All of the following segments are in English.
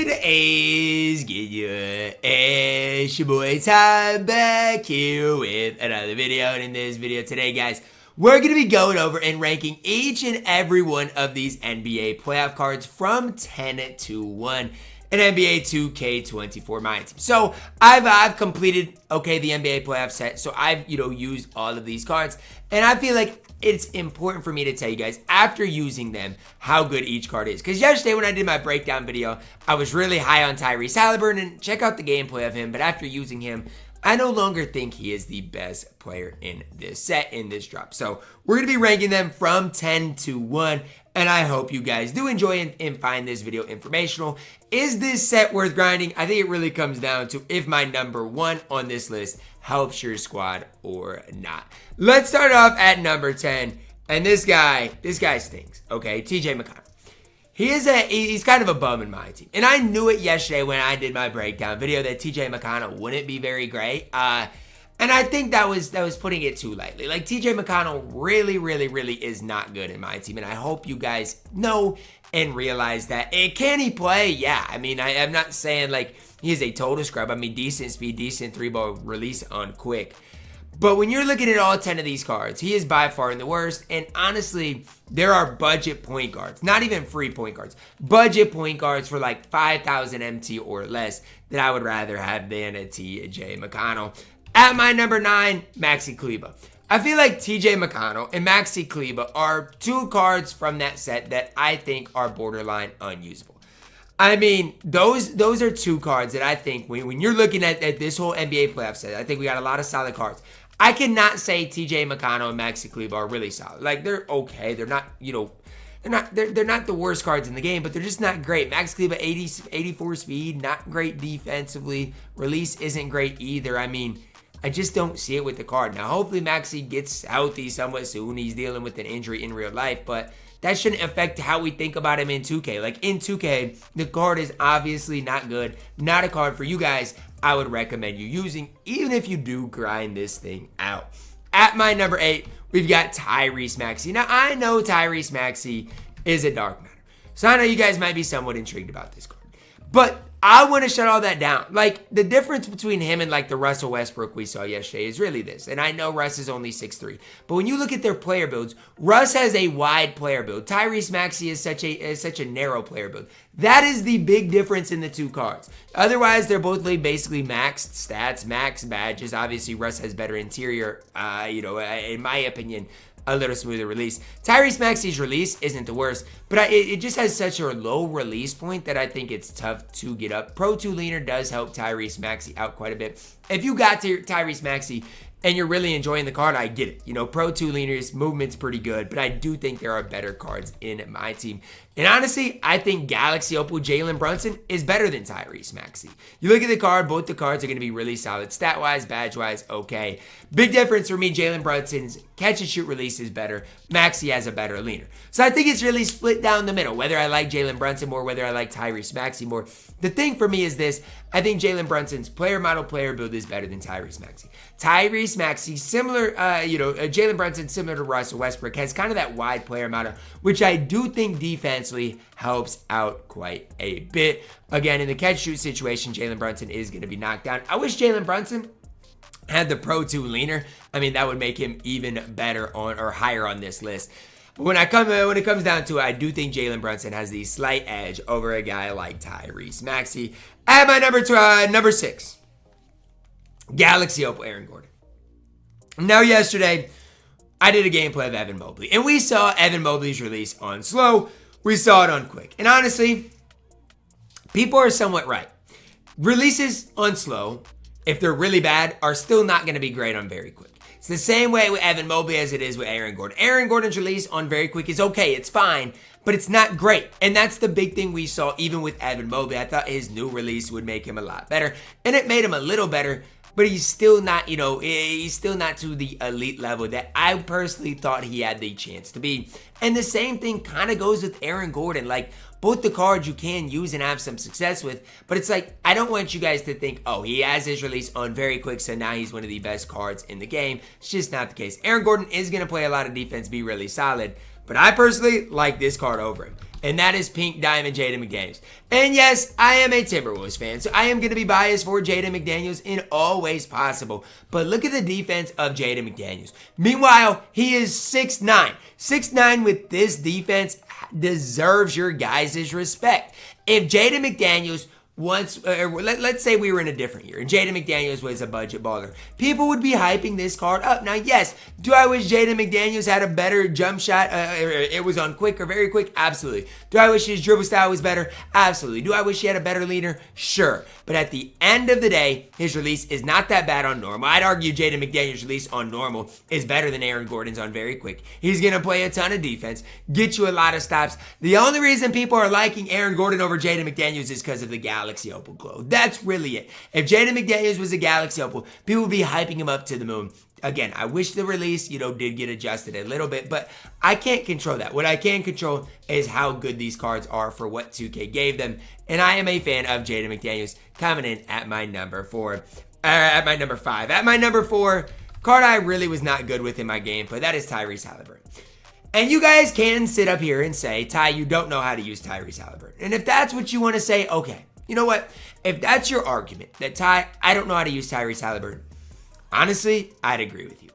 What is good? It's your boy Ty back here with another video. And in this video today, guys, we're going to be going over and ranking each and every one of these NBA playoff cards from 10 to 1 in NBA 2K24 MyTEAM. So I've completed, the NBA playoff set. So I've, used all of these cards. And I feel like it's important for me to tell you guys after using them how good each card is. Because yesterday when I did my breakdown video, I was really high on Tyrese Haliburton and check out the gameplay of him. But after using him, I no longer think he is the best player in this set, in this drop. So we're going to be ranking them from 10 to 1. And I hope you guys do enjoy and find this video informational. Is this set worth grinding? I think it really comes down to if my number 1 on this list helps your squad or not. Let's start off at number 10. And this guy stinks. Okay, TJ McConnell. He's kind of a bum in my team. And I knew it yesterday when I did my breakdown video that TJ McConnell wouldn't be very great. And I think that was putting it too lightly. Like, TJ McConnell really is not good in my team. And I hope you guys know and realize that. And can he play? Yeah. I mean, I'm not saying like he's a total scrub. I mean, decent speed, decent 3-ball release on quick. But when you're looking at all 10 of these cards, he is by far the worst. And honestly, there are budget point guards, not even free point guards, budget point guards for like 5,000 MT or less that I would rather have than a TJ McConnell. At my number 9, Maxi Kleber. I feel like TJ McConnell and Maxi Kleber are two cards from that set that I think are borderline unusable. I mean, those are two cards that I think when you're looking at this whole NBA playoff set, I think we got a lot of solid cards. I cannot say TJ McConnell and Maxi Kleber are really solid. Like, they're okay. They're not, they're not the worst cards in the game, but they're just not great. Maxi Kleber, 84 speed, not great defensively. Release isn't great either. I mean, I just don't see it with the card. Now, hopefully Maxi gets healthy somewhat soon. He's dealing with an injury in real life, but that shouldn't affect how we think about him in 2K. Like, in 2K, the card is obviously not good. Not a card for you guys I would recommend you using, even if you do grind this thing out. At my number 8, we've got Tyrese Maxey. Now, I know Tyrese Maxey is a dark matter, so I know you guys might be somewhat intrigued about this card. But I want to shut all that down. Like, the difference between him and like the Russell Westbrook we saw yesterday is really this. And I know Russ is only 6'3", but when you look at their player builds, Russ has a wide player build. Tyrese Maxey is such a narrow player build. That is the big difference in the two cards. Otherwise, they're both basically maxed stats, max badges. Obviously, Russ has better interior, in my opinion, a little smoother release. Tyrese Maxey's release isn't the worst, but it just has such a low release point that I think it's tough to get up. Pro 2 leaner does help Tyrese Maxey out quite a bit. If you got to Tyrese Maxey and you're really enjoying the card, I get it. Pro 2 leaners, movement's pretty good, but I do think there are better cards in my team. And honestly, I think Galaxy Opal Jalen Brunson is better than Tyrese Maxey. You look at the card, both the cards are going to be really solid. Stat-wise, badge-wise, okay. Big difference for me, Jalen Brunson's catch-and-shoot release is better. Maxey has a better leaner. So I think it's really split down the middle, whether I like Jalen Brunson more, whether I like Tyrese Maxey more. The thing for me is this. I think Jalen Brunson's player model, player build is better than Tyrese Maxey. Tyrese Maxey, similar, Jalen Brunson, similar to Russell Westbrook, has kind of that wide player model, which I do think defensively helps out quite a bit. Again, in the catch-shoot situation, Jalen Brunson is going to be knocked down. I wish Jalen Brunson had the Pro 2 leaner. I mean, that would make him even better on or higher on this list. But when it comes down to it, I do think Jalen Brunson has the slight edge over a guy like Tyrese Maxey. At my number 6, Galaxy Opal Aaron Gordon. Now, yesterday, I did a gameplay of Evan Mobley, and we saw Evan Mobley's release on slow. We saw it on quick. And honestly, people are somewhat right. Releases on slow, if they're really bad, are still not going to be great on very quick. It's the same way with Evan Mobley as it is with Aaron Gordon. Aaron Gordon's release on very quick is okay. It's fine, but it's not great. And that's the big thing we saw even with Evan Mobley. I thought his new release would make him a lot better, and it made him a little better, but he's still not, he's still not to the elite level that I personally thought he had the chance to be. And the same thing kind of goes with Aaron Gordon. Like, both the cards you can use and have some success with, but it's like, I don't want you guys to think, oh, he has his release on very quick, so now he's one of the best cards in the game. It's just not the case. Aaron Gordon is going to play a lot of defense, be really solid, but I personally like this card over him. and that is Pink Diamond Jaden McDaniels. And yes, I am a Timberwolves fan, so I am going to be biased for Jaden McDaniels in all ways possible. But look at the defense of Jaden McDaniels. Meanwhile, he is 6'9". 6'9" with this defense deserves your guys' respect. If Jaden McDaniels let's say we were in a different year and Jaden McDaniels was a budget baller, people would be hyping this card up. Now, yes, do I wish Jaden McDaniels had a better jump shot? It was on quick or very quick? Absolutely. Do I wish his dribble style was better? Absolutely. Do I wish he had a better leader? Sure. But at the end of the day, his release is not that bad on normal. I'd argue Jaden McDaniels' release on normal is better than Aaron Gordon's on very quick. He's going to play a ton of defense, get you a lot of stops. The only reason people are liking Aaron Gordon over Jaden McDaniels is because of the Galaxy Opal glow. That's really it. If Jaden McDaniels was a Galaxy Opal, people would be hyping him up to the moon. Again, I wish the release, did get adjusted a little bit, but I can't control that. What I can control is how good these cards are for what 2K gave them, and I am a fan of Jaden McDaniels coming in at my number 4, at my number 5. At my number 4, card I really was not good with in my gameplay, that is Tyrese Haliburton. And you guys can sit up here and say, Ty, you don't know how to use Tyrese Haliburton. And if that's what you want to say, okay. You know what? If that's your argument, that Ty, I don't know how to use Tyrese Haliburton, honestly, I'd agree with you.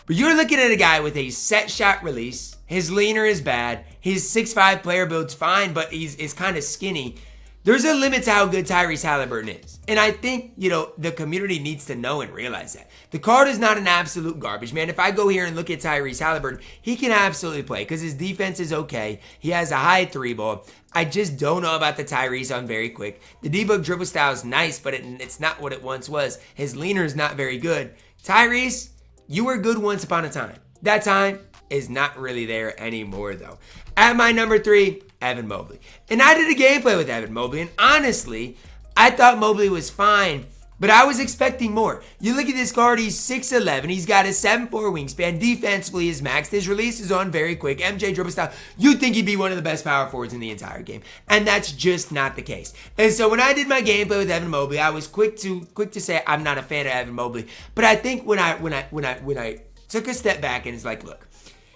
But you're looking at a guy with a set shot release. His leaner is bad. His 6'5" player build's fine, but he's kind of skinny. There's a limit to how good Tyrese Haliburton is. And I think, the community needs to know and realize that. The card is not an absolute garbage, man. If I go here and look at Tyrese Haliburton, he can absolutely play because his defense is okay. He has a high 3-ball. I just don't know about the Tyrese on very quick. The debug dribble style is nice, but it's not what it once was. His leaner is not very good. Tyrese, you were good once upon a time. That time is not really there anymore, though. At my number 3, Evan Mobley. And I did a gameplay with Evan Mobley, and honestly, I thought Mobley was fine, but I was expecting more. You look at this card, he's 6'11", he's got a 7'4" wingspan, defensively is maxed, his release is on very quick, MJ dribble style. You'd think he'd be one of the best power forwards in the entire game, and that's just not the case. And so when I did my gameplay with Evan Mobley, I was quick to say I'm not a fan of Evan Mobley, but I think when I took a step back and it's like, look,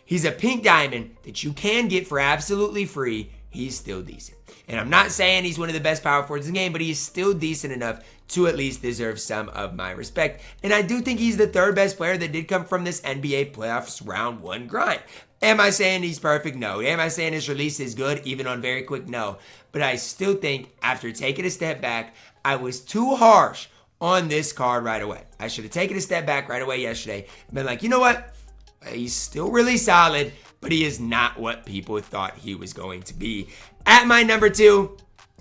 he's a pink diamond that you can get for absolutely free. He's still decent. And I'm not saying he's one of the best power forwards in the game, but he's still decent enough to at least deserve some of my respect. And I do think he's the 3rd best player that did come from this NBA playoffs round 1 grind. Am I saying he's perfect? No. Am I saying his release is good, even on very quick? No. But I still think after taking a step back, I was too harsh on this card right away. I should have taken a step back right away yesterday and been like, you know what? He's still really solid, but he is not what people thought he was going to be. At my number 2,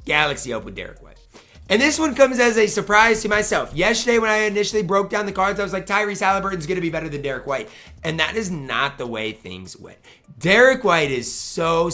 Galaxy Opal Derrick White. And this one comes as a surprise to myself. Yesterday when I initially broke down the cards, I was like, Tyrese Haliburton's going to be better than Derrick White. And that is not the way things went. Derrick White is so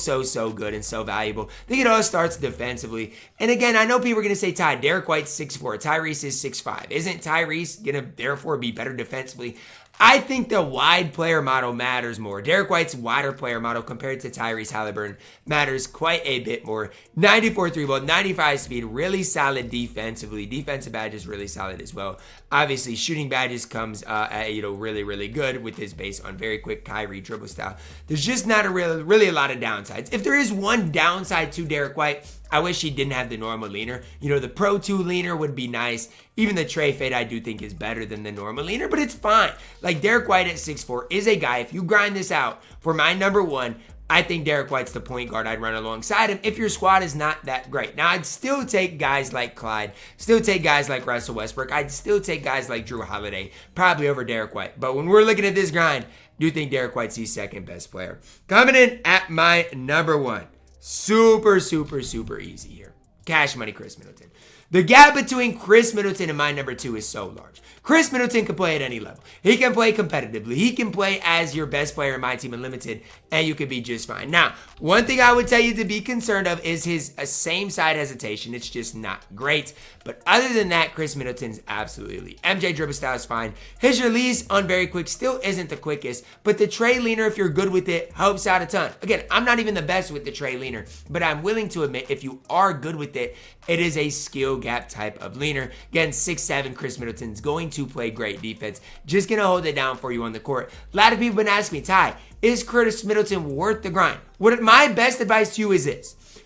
good and so valuable. I think it all starts defensively. And again, I know people are going to say, Ty, Derrick White's 6'4", Tyrese is 6'5". Isn't Tyrese going to therefore be better defensively? I think the wide player model matters more. Derrick White's wider player model compared to Tyrese Haliburton matters quite a bit more. 94 3-ball, 95 speed, really solid defensively. Defensive badges really solid as well. Obviously, shooting badges comes really good with his base on very quick Kyrie dribble style. There's just not really a lot of downsides. If there is one downside to Derrick White, I wish he didn't have the normal leaner. The Pro 2 leaner would be nice. Even the Trey Fade I do think is better than the normal leaner, but it's fine. Like Derrick White at 6'4" is a guy, if you grind this out for my number 1, I think Derrick White's the point guard I'd run alongside him if your squad is not that great. Now, I'd still take guys like Clyde, still take guys like Russell Westbrook, I'd still take guys like Drew Holiday, probably over Derrick White. But when we're looking at this grind, I do think Derrick White's the 2nd best player. Coming in at my number 1. Super easy here. Cash Money Khris Middleton. The gap between Khris Middleton and my number 2 is so large. Khris Middleton can play at any level. He can play competitively. He can play as your best player in my team unlimited, and you could be just fine. Now, one thing I would tell you to be concerned of is his same side hesitation. It's just not great. But other than that, Khris Middleton's absolutely elite. MJ dribble style is fine. His release on very quick still isn't the quickest, but the Trey leaner, if you're good with it, helps out a ton. Again, I'm not even the best with the Trey leaner, but I'm willing to admit if you are good with it, it is a skill gap type of leaner. Again, 6'7", Khris Middleton's going to play great defense. Just going to hold it down for you on the court. A lot of people have been asking me, Ty, Is Khris Middleton worth the grind? My best advice to you is this.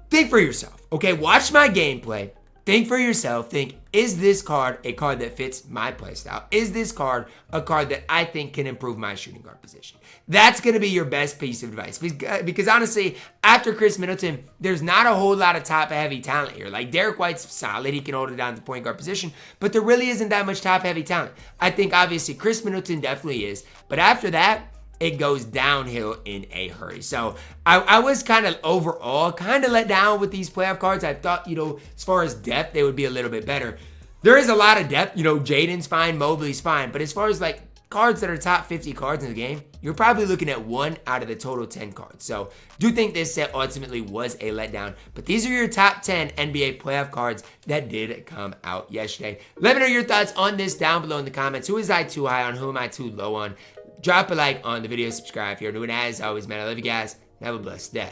Think for yourself, okay? Watch my gameplay. Think for yourself. Think, is this card a card that fits my playstyle? Is this card a card that I think can improve my shooting guard position? That's going to be your best piece of advice. Because honestly, after Khris Middleton, there's not a whole lot of top-heavy talent here. Like, Derrick White's solid. He can hold it down to the point guard position. But there really isn't that much top-heavy talent. I think, obviously, Khris Middleton definitely is. But after that, it goes downhill in a hurry. So I was kind of overall kind of let down with these playoff cards. I thought, as far as depth, they would be a little bit better. There is a lot of depth. Jaden's fine, Mobley's fine. But as far as like cards that are top 50 cards in the game, you're probably looking at 1 out of the total 10 cards. So do think this set ultimately was a letdown. But these are your top 10 NBA playoff cards that did come out yesterday. Let me know your thoughts on this down below in the comments. Who is I too high on? Who am I too low on? Drop a like on the video, subscribe if you're new, and as always, man, I love you guys, and have a blessed day.